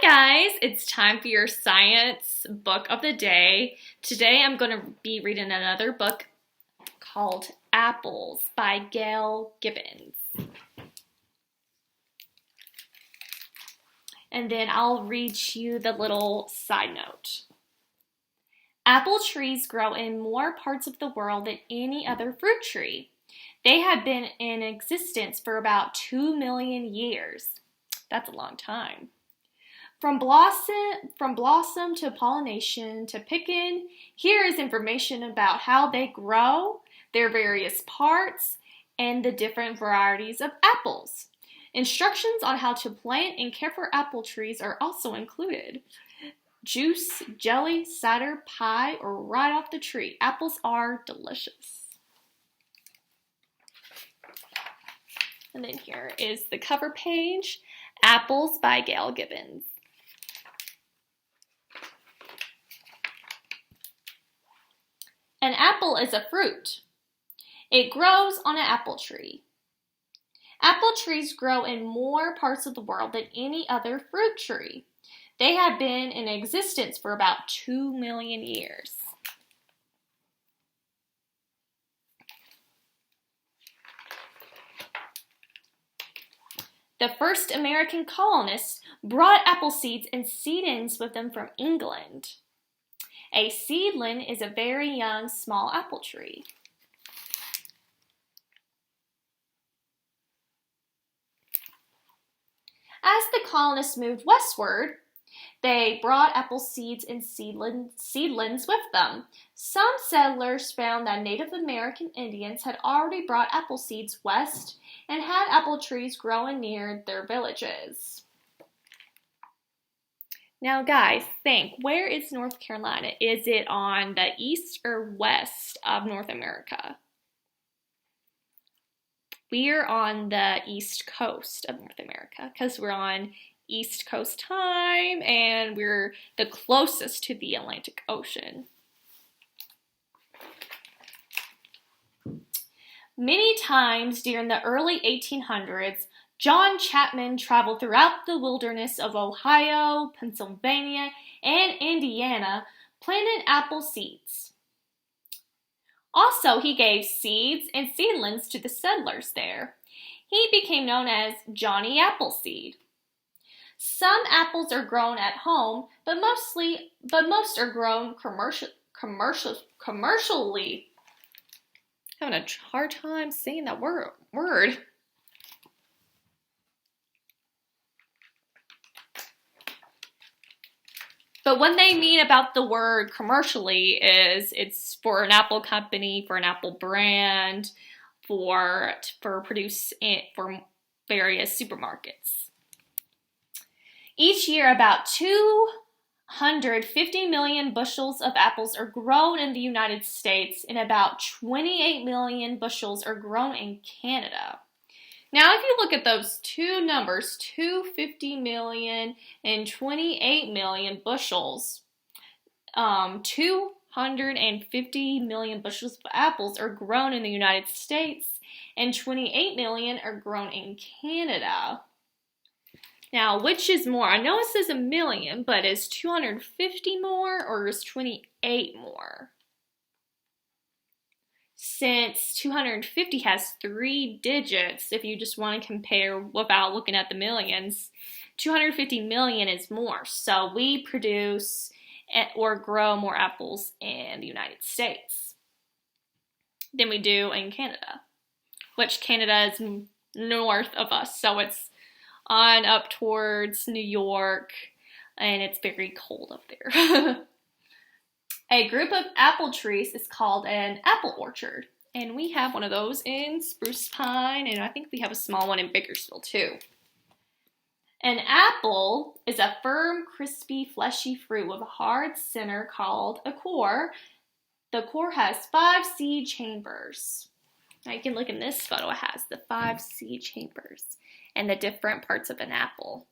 Hi guys, it's time for your science book of the day. Today I'm going to be reading another book called Apples by Gail Gibbons. And then I'll read you the little side note. Apple trees grow in more parts of the world than any other fruit tree. They have been in existence for about 2 million years. That's a long time. From blossom to pollination to picking, here is information about how they grow, their various parts, and the different varieties of apples. Instructions on how to plant and care for apple trees are also included. Juice, jelly, cider, pie, or right off the tree. Apples are delicious. And then here is the cover page, Apples by Gail Gibbons. An apple is a fruit. It grows on an apple tree. Apple trees grow in more parts of the world than any other fruit tree. They have been in existence for about 2 million years. The first American colonists brought apple seeds and seedlings with them from England. A seedling is a very young, small apple tree. As the colonists moved westward, they brought apple seeds and seedlings with them. Some settlers found that Native American Indians had already brought apple seeds west and had apple trees growing near their villages. Now guys, think, where is North Carolina? Is it on the east or west of North America? We're on the east coast of North America because we're on East Coast time and we're the closest to the Atlantic Ocean. Many times during the early 1800s, John Chapman traveled throughout the wilderness of Ohio, Pennsylvania, and Indiana, planting apple seeds. Also, he gave seeds and seedlings to the settlers there. He became known as Johnny Appleseed. Some apples are grown at home, but most are grown commercially. Having a hard time saying that word. But what they mean about the word commercially is it's for an apple company, for an apple brand, for various supermarkets. Each year, about 250 million bushels of apples are grown in the United States, and about 28 million bushels are grown in Canada. Now, if you look at those two numbers, 250 million and 28 million bushels, 250 million bushels of apples are grown in the United States, and 28 million are grown in Canada. Now, which is more? I know it says a million, but is 250 more or is 28 more? Since 250 has 3 digits, if you just want to compare without looking at the millions, 250 million is more. So we produce or grow more apples in the United States than we do in Canada, which Canada is north of us. So it's on up towards New York, and it's very cold up there. A group of apple trees is called an apple orchard, and we have one of those in Spruce Pine, and I think we have a small one in Bakersfield too. An apple is a firm, crispy, fleshy fruit with a hard center called a core. The core has 5 seed chambers. Now you can look in this photo, it has the 5 seed chambers and the different parts of an apple.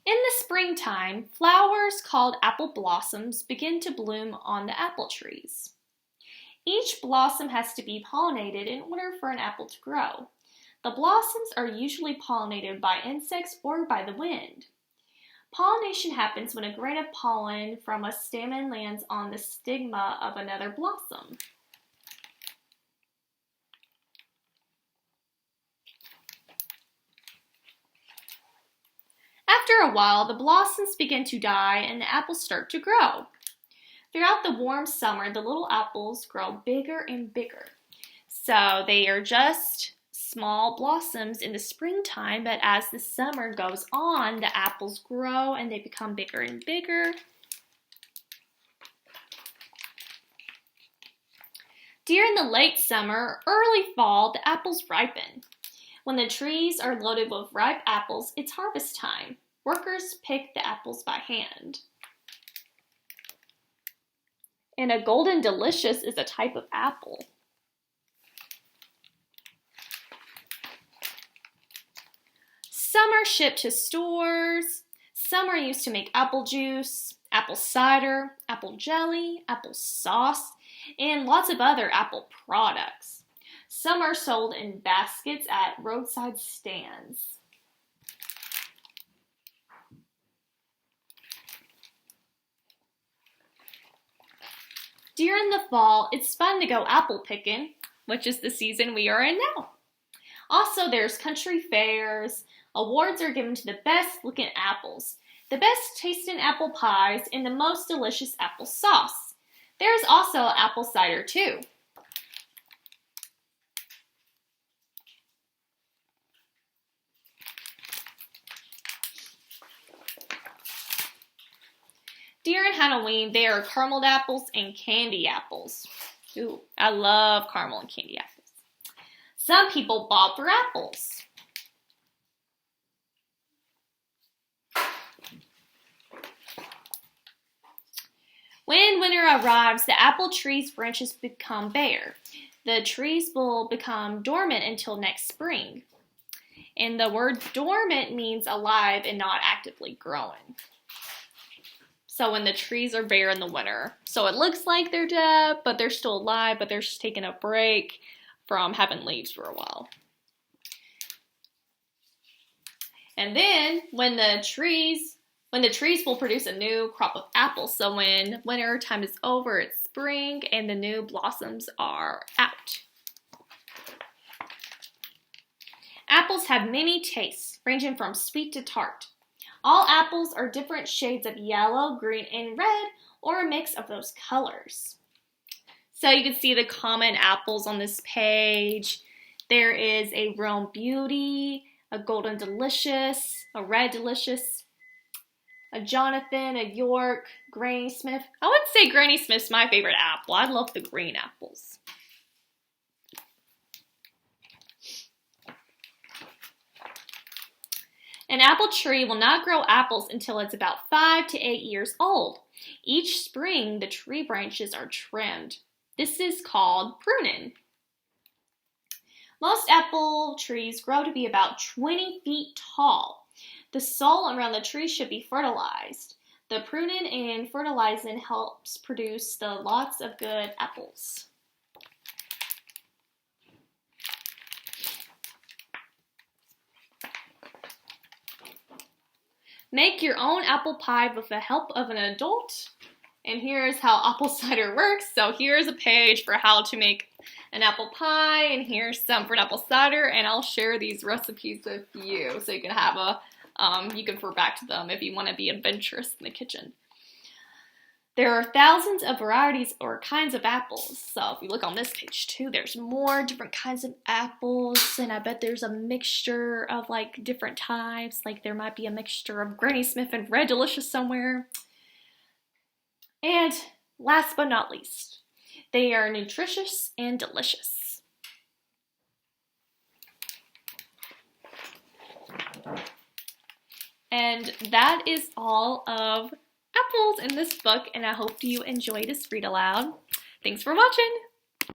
In the springtime, flowers called apple blossoms begin to bloom on the apple trees. Each blossom has to be pollinated in order for an apple to grow. The blossoms are usually pollinated by insects or by the wind. Pollination happens when a grain of pollen from a stamen lands on the stigma of another blossom. After a while, the blossoms begin to die and the apples start to grow. Throughout the warm summer, the little apples grow bigger and bigger. So they are just small blossoms in the springtime, but as the summer goes on, the apples grow and they become bigger and bigger. During the late summer, early fall, the apples ripen. When the trees are loaded with ripe apples, it's harvest time. Workers pick the apples by hand. And a golden delicious is a type of apple. Some are shipped to stores. Some are used to make apple juice, apple cider, apple jelly, apple sauce, and lots of other apple products. Some are sold in baskets at roadside stands. During the fall, it's fun to go apple picking, which is the season we are in now. Also, there's country fairs. Awards are given to the best looking apples, the best tasting apple pies, and the most delicious apple sauce. There's also apple cider too. During Halloween, there are carameled apples and candy apples. Ooh, I love caramel and candy apples. Some people bob for apples. When winter arrives, the apple tree's branches become bare. The trees will become dormant until next spring. And the word dormant means alive and not actively growing. So when the trees are bare in the winter. So it looks like they're dead, but they're still alive, but they're just taking a break from having leaves for a while. And then when the trees will produce a new crop of apples. So when winter time is over, it's spring and the new blossoms are out. Apples have many tastes, ranging from sweet to tart. All apples are different shades of yellow, green, and red, or a mix of those colors. So you can see the common apples on this page. There is a Rome Beauty, a Golden Delicious, a Red Delicious, a Jonathan, a York, Granny Smith. I would say Granny Smith's my favorite apple. I love the green apples. An apple tree will not grow apples until it's about 5 to 8 years old. Each spring, the tree branches are trimmed. This is called pruning. Most apple trees grow to be about 20 feet tall. The soil around the tree should be fertilized. The pruning and fertilizing helps produce the lots of good apples. Make your own apple pie with the help of an adult. And here's how apple cider works. So here's a page for how to make an apple pie, and here's some for an apple cider, and I'll share these recipes with you so you can have you can refer back to them if you want to be adventurous in the kitchen. There are thousands of varieties or kinds of apples. So if you look on this page too, there's more different kinds of apples, and I bet there's a mixture of like different types. Like there might be a mixture of Granny Smith and Red Delicious somewhere. And last but not least, they are nutritious and delicious. And that is all of apples in this book, and I hope you enjoy this read aloud. Thanks for watching!